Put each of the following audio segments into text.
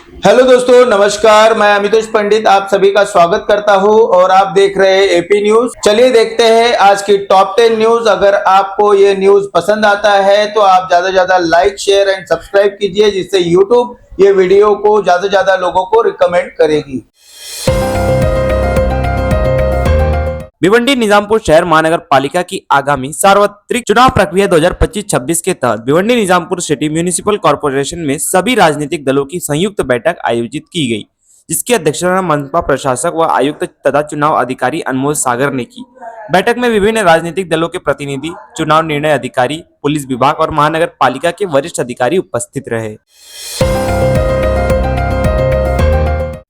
Hello दोस्तों, नमस्कार। मैं अमितोष पंडित आप सभी का स्वागत करता हूं और आप देख रहे हैं एपी न्यूज। चलिए देखते हैं आज की टॉप 10 न्यूज। अगर आपको ये न्यूज पसंद आता है तो आप ज्यादा से ज्यादा लाइक, शेयर एंड सब्सक्राइब कीजिए, जिससे यूट्यूब ये वीडियो को ज्यादा से ज्यादा लोगों को रिकमेंड करेगी। भिवंडी निजामपुर शहर महानगर पालिका की आगामी सार्वत्रिक चुनाव प्रक्रिया 2025-26 के तहत Bhiwandi Nizampur city municipal corporation में सभी राजनीतिक दलों की संयुक्त बैठक आयोजित की गई, जिसकी अध्यक्षता मनपा प्रशासक व आयुक्त तथा चुनाव अधिकारी अनमोल सागर ने की। बैठक में विभिन्न राजनीतिक दलों के प्रतिनिधि, चुनाव निर्णय अधिकारी, पुलिस विभाग और महानगर पालिका के वरिष्ठ अधिकारी उपस्थित रहे।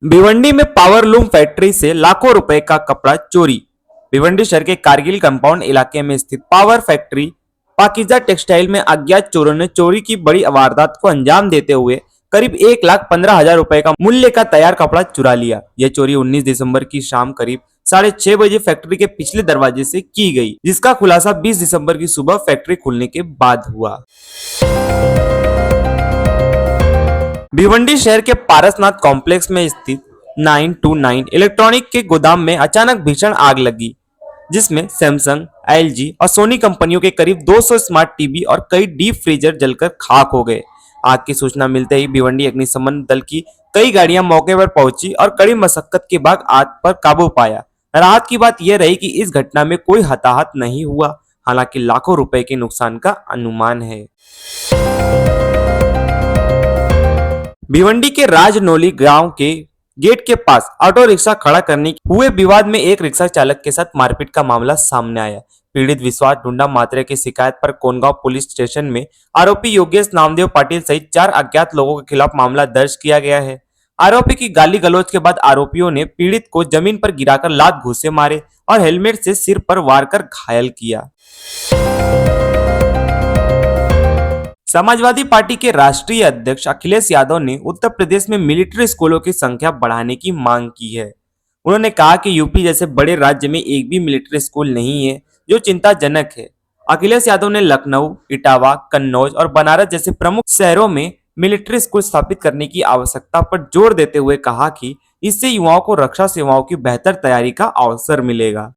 भिवंडी में पावरलूम फैक्ट्री से लाखों रुपए का कपड़ा चोरी। भिवंडी शहर के कारगिल कंपाउंड इलाके में स्थित पावर फैक्ट्री पाकिजा टेक्सटाइल में अज्ञात चोरों ने चोरी की बड़ी वारदात को अंजाम देते हुए करीब 1,15,000 रुपए का मूल्य का तैयार कपड़ा चुरा लिया। यह चोरी 19 दिसंबर की शाम करीब 6:30 बजे फैक्ट्री के पिछले दरवाजे से की गई, जिसका खुलासा 20 दिसंबर की सुबह फैक्ट्री खुलने के बाद हुआ। भिवंडी शहर के पारसनाथ कॉम्प्लेक्स में स्थित 929 इलेक्ट्रॉनिक के गोदाम में अचानक भीषण आग लगी, जिसमें सैमसंग, एलजी और सोनी कंपनियों के करीब 200 स्मार्ट टीवी और कई डीप फ्रीजर जलकर खाक हो गए। आग की सूचना मिलते ही भिवंडी अग्निशमन दल की कई गाड़ियां मौके पर पहुंची और कड़ी मशक्कत के बाद आग पर काबू पाया। राहत की बात यह रही कि इस घटना में कोई हताहत नहीं हुआ, हालांकि लाखों रुपए के नुकसान का अनुमान है। भिवंडी के राजनौली गांव के गेट के पास ऑटो रिक्शा खड़ा करने हुए विवाद में एक रिक्शा चालक के साथ मारपीट का मामला सामने आया। पीड़ित विश्वास ढूंढा मात्रे की शिकायत पर कोनगांव पुलिस स्टेशन में आरोपी योगेश नामदेव पाटिल सहित 4 अज्ञात लोगों के खिलाफ मामला दर्ज किया गया है। आरोपी की गाली गलौज के बाद आरोपियों ने पीड़ित को जमीन पर गिराकर लात घूंसे मारे और हेलमेट से सिर पर वार कर घायल किया। समाजवादी पार्टी के राष्ट्रीय अध्यक्ष अखिलेश यादव ने उत्तर प्रदेश में मिलिट्री स्कूलों की संख्या बढ़ाने की मांग की है। उन्होंने कहा कि यूपी जैसे बड़े राज्य में एक भी मिलिट्री स्कूल नहीं है, जो चिंताजनक है। अखिलेश यादव ने लखनऊ, इटावा, कन्नौज और बनारस जैसे प्रमुख शहरों में मिलिट्री स्कूल स्थापित करने की आवश्यकता पर जोर देते हुए कहा कि इससे युवाओं को रक्षा सेवाओं की बेहतर तैयारी का अवसर मिलेगा।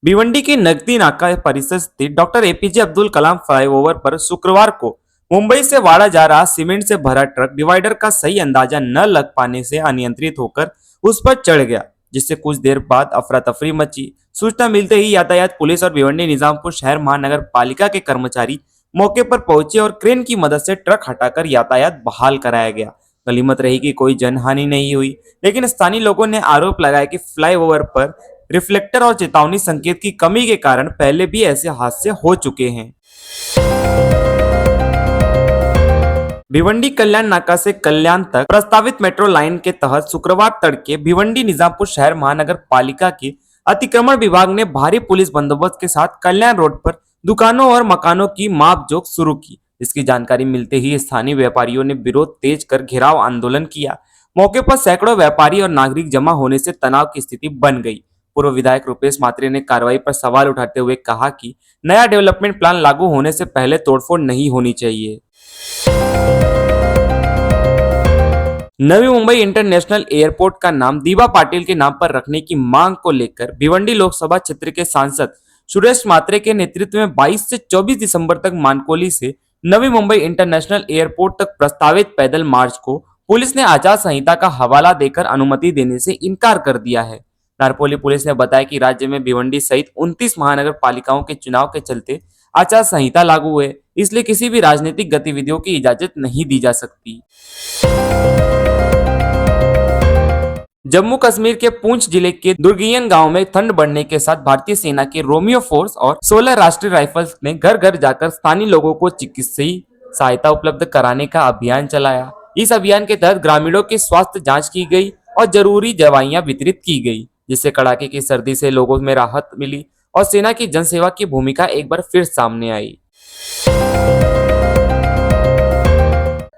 भिवंडी के नकदी नाका परिसर स्थित doctor APJ Abdul Kalam flyover पर शुक्रवार को मुंबई से वाड़ा जा रहा सीमेंट से भरा ट्रक डिवाइडर का सही अंदाजा न लग पाने से अनियंत्रित होकर उस पर चढ़ गया, जिससे कुछ देर बाद अफरा तफरी मची। सूचना मिलते ही यातायात पुलिस और भिवंडी निजामपुर शहर महानगर पालिका के कर्मचारी मौके पर पहुंचे और क्रेन की मदद से ट्रक हटाकर यातायात बहाल कराया गया। गनीमत रही कि कोई जनहानि नहीं हुई, लेकिन स्थानीय लोगों ने आरोप लगाया कि फ्लाईओवर पर रिफ्लेक्टर और चेतावनी संकेत की कमी के कारण पहले भी ऐसे हादसे हो चुके हैं। भिवंडी कल्याण नाका से कल्याण तक प्रस्तावित मेट्रो लाइन के तहत शुक्रवार तड़के भिवंडी निजामपुर शहर महानगर पालिका के अतिक्रमण विभाग ने भारी पुलिस बंदोबस्त के साथ कल्याण रोड पर दुकानों और मकानों की मापजोख शुरू की। इसकी जानकारी मिलते ही स्थानीय व्यापारियों ने विरोध तेज कर घेराव आंदोलन किया। मौके पर सैकड़ों व्यापारी और नागरिक जमा होने से तनाव की स्थिति बन गई। पूर्व विधायक रुपेश मात्रे ने कार्रवाई पर सवाल उठाते हुए कहा कि नया डेवलपमेंट प्लान लागू होने से पहले तोड़फोड़ नहीं होनी चाहिए। नवी मुंबई इंटरनेशनल एयरपोर्ट का नाम दीवा पाटिल के नाम पर रखने की मांग को लेकर भिवंडी लोकसभा क्षेत्र के सांसद सुरेश मात्रे के नेतृत्व में 22 से 24 दिसंबर तक मानकोली से नवी मुंबई इंटरनेशनल एयरपोर्ट तक प्रस्तावित पैदल मार्च को पुलिस ने आचार संहिता का हवाला देकर अनुमति देने से इनकार कर दिया है। नारपोली पुलिस ने बताया कि राज्य में भिवंडी सहित 29 महानगर पालिकाओं के चुनाव के चलते आचार संहिता लागू है, इसलिए किसी भी राजनीतिक गतिविधियों की इजाजत नहीं दी जा सकती। जम्मू कश्मीर के पुंछ जिले के दुर्गियन गांव में ठंड बढ़ने के साथ भारतीय सेना के रोमियो फोर्स और 16 राष्ट्रीय राइफल्स ने घर घर जाकर स्थानीय लोगों को चिकित्सीय सहायता उपलब्ध कराने का अभियान चलाया। इस अभियान के तहत ग्रामीणों की स्वास्थ्य जांच की गई और जरूरी दवाइयां वितरित की गई, जिससे कड़ाके की सर्दी से लोगों में राहत मिली और सेना की जनसेवा की भूमिका एक बार फिर सामने आई।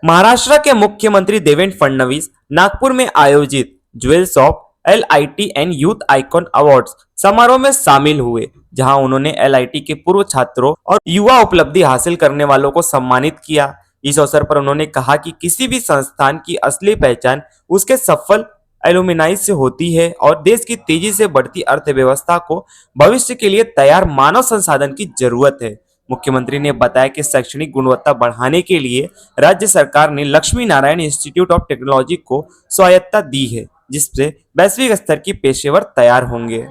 महाराष्ट्र के मुख्यमंत्री देवेंद्र फडणवीस नागपुर में आयोजित jewels of LIT and youth icon awards समारोह में शामिल हुए, जहां उन्होंने LIT के पूर्व छात्रों और युवा उपलब्धि हासिल करने वालों को सम्मानित किया। इस अवसर पर उन्होंने कहा कि किसी भी संस्थान की असली पहचान उसके सफल एलुमनाई से होती है और देश की तेजी से बढ़ती अर्थव्यवस्था को भविष्य के लिए तैयार मानव संसाधन की जरूरत है। मुख्यमंत्री ने बताया कि शैक्षणिक गुणवत्ता बढ़ाने के लिए राज्य सरकार ने Lakshmi Narayan institute of technology को स्वायत्तता दी है, जिससे वैश्विक स्तर की पेशेवर तैयार होंगे।